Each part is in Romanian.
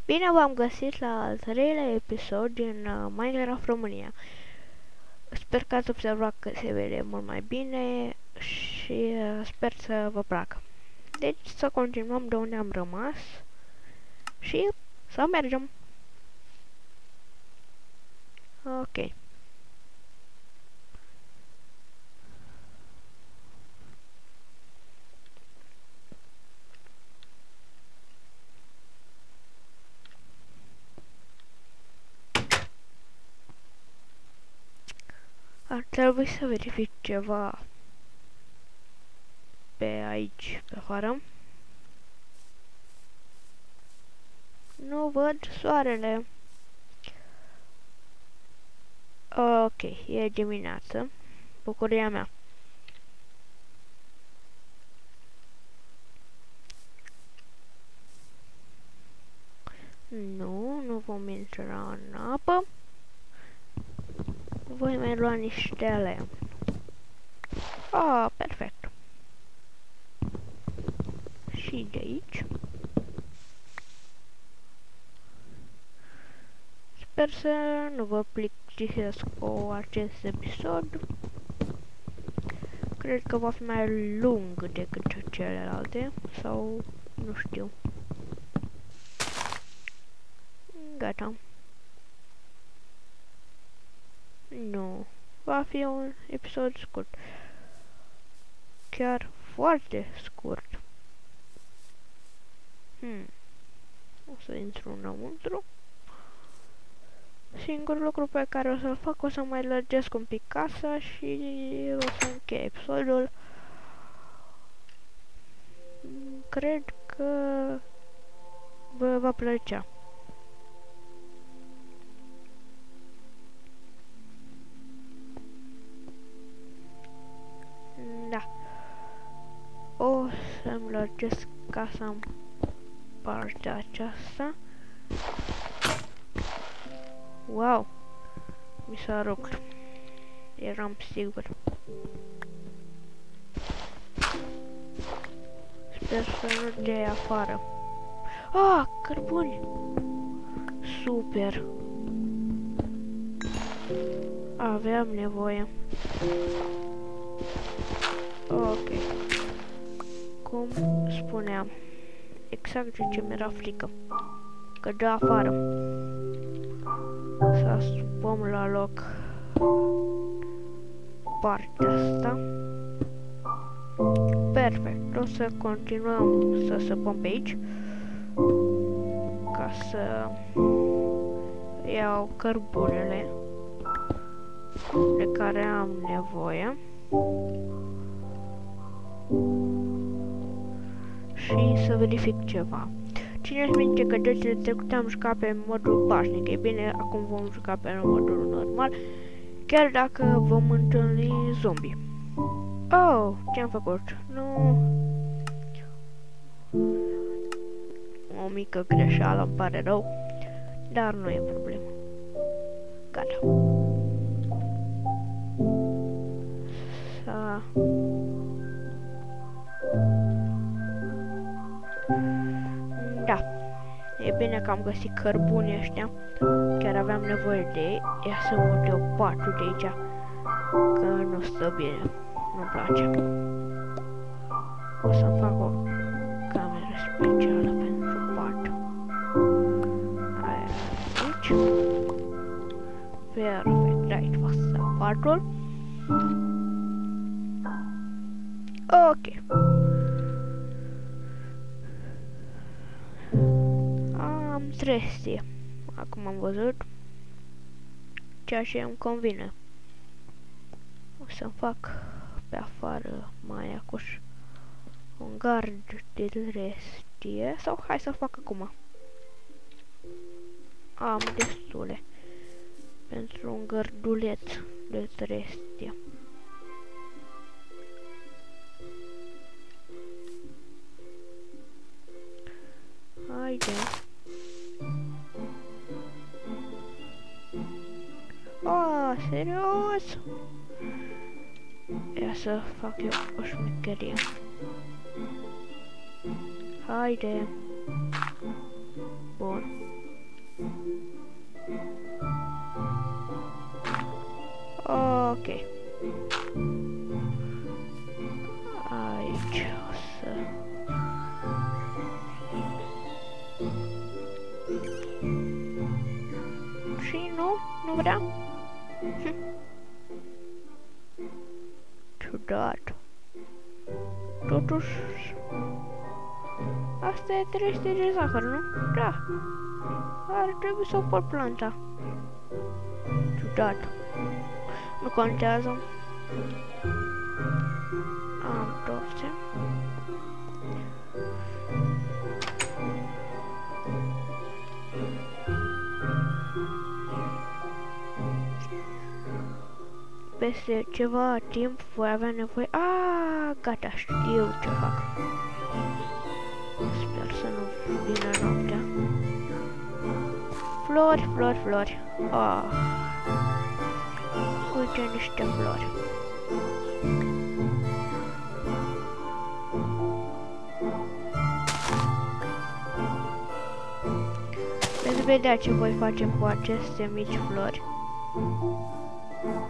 Bine v-am găsit la al treilea episod din Minecraft România. Sper că ați observat că se vede mult mai bine și sper să vă placă. Deci să continuăm de unde am rămas și să mergem. Ok. Ar trebui să verific ceva pe aici, pe afară. Nu văd soarele. Ok, e dimineață. Bucuria mea. Nu vom intra în apă. Voi mai lua niște lemn. Perfect. Și de aici. Sper să nu vă plictisesc cu acest episod. Cred că va fi mai lung decât celelalte, sau nu știu. Gata. Nu. Va fi un episod scurt. Chiar foarte scurt. O să intru înăuntru. Singurul lucru pe care o să-l fac, o să mai lărgesc un pic casa și o să închei episodul. Cred că vă va plăcea. Da. O să-mi lărgesc casa în partea aceasta. Wow! Mi s-a rupt. Eram sigur. Sper să nu dea afară. Cărbuni! Super! Aveam nevoie. Ok. Cum spuneam, exact de ce mi-era frică. Că dă afară. Să asupăm la loc partea asta. Perfect. O să continuăm să săpăm pe aici. Ca să iau cărbunele de care am nevoie. Și să verific ceva. Țineți minte că dățile trecute am jucat pe modul pașnic. E bine, acum vom juca pe modul normal, chiar dacă vom întâlni zombie. Ce-am făcut? Nu... O mică greșeală, îmi pare rău, dar nu e problemă. Gata. Da. E bine că am găsit cărbunii ăștia. Chiar aveam nevoie de ei. Ia să mut eu patul de aici, că nu stă bine. Nu-mi place. O să-mi fac o cameră specială pentru pat. Aia aici. Perfect. Aici va sta patul. Ok. Am trestie. Acum am văzut ceea ce îmi convine. O să-mi fac pe afară mai acuș un gard de trestie. Sau hai să fac acum. Am destule pentru un gărduleț de trestie. Haide. Serios? Ia să fac eu o șmecherie. Haide. Bun. Ok. Aici o să... Și nu vrea? Ciudat. Totuși... Asta e 300 de zahăr, nu? Da. Ar trebui să o pot planta. Ciudat. Nu contează. Am torțe. Peste ceva timp voi avea nevoie... Gata, știu ce fac. Sper să nu vină noaptea. Flori, flori, flori. Uite niște flori. Veți vedea ce voi face cu aceste mici flori,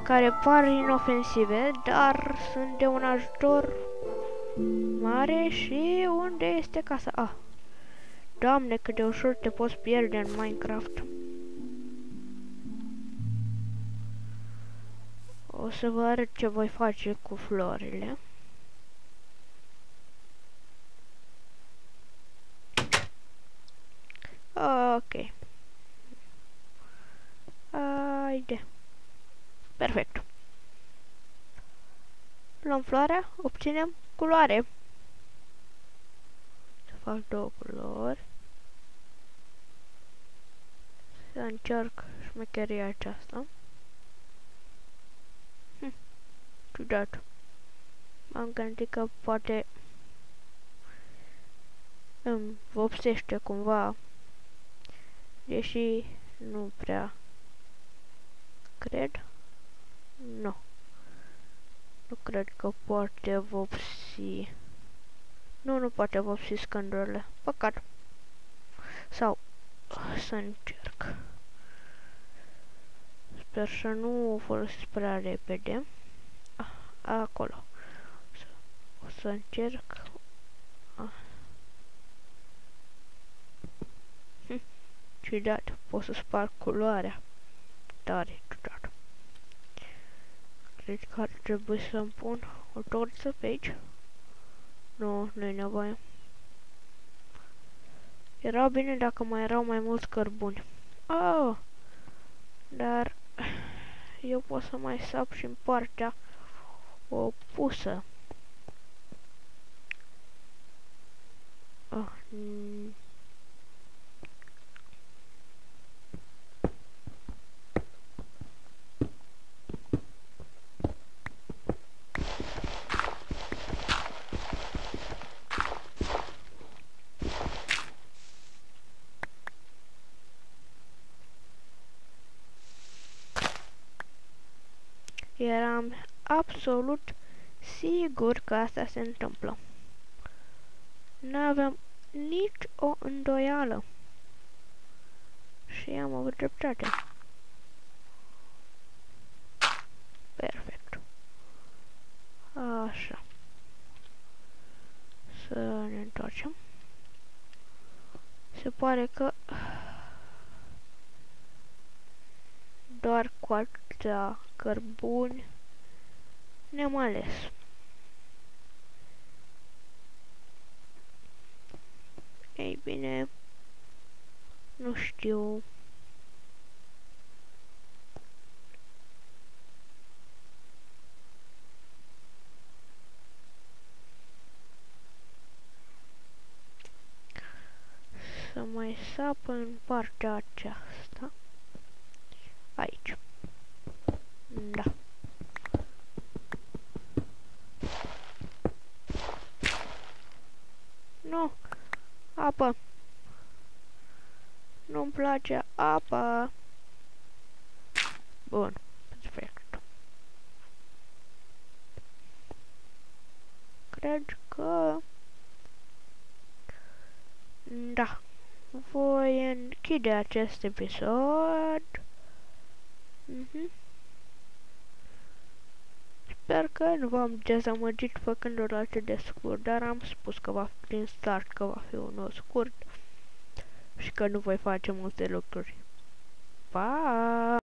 care par inofensive, dar sunt de un ajutor mare. Și unde este casa? Doamne, cât de ușor te poți pierde în Minecraft. O să vă arăt ce voi face cu florile. Ok. Haide. Perfect. Luăm floarea, obținem culoare. Să fac două culori. Să încerc șmecheria aceasta. Ciudat. M-am gândit că poate îmi vopsește cumva, deși nu prea cred. Nu. Nu cred că poate vopsi. Nu poate vopsi scândurile. Păcat. Sau să încerc. Sper să nu o folosesc prea repede. Acolo. O să încerc. Ciudat. Pot să sparg culoarea. Tare ciudat. Cred că ar trebui să-mi pun o torță pe aici. Nu e nevoie. Era bine dacă mai erau mai mulți cărbuni. Dar eu pot să mai sap și în partea opusă. Eram absolut sigur că asta se întâmplă. N-aveam nici o îndoială. Și am avut dreptate. Perfect. Așa. Să ne întoarcem. Se pare că doar cu atâtea cărbuni ne-am ales. Ei bine, nu știu. Să mai sap în partea aceasta. Aici. Da. Nu. Apă. Nu-mi place apa. Bun. Perfect. Cred că... Da. Voi închide acest episod. Sper că nu v-am dezamăgit făcând-o atât de scurt, dar am spus că va fi din start că va fi unul scurt și că nu voi face multe lucruri. Pa!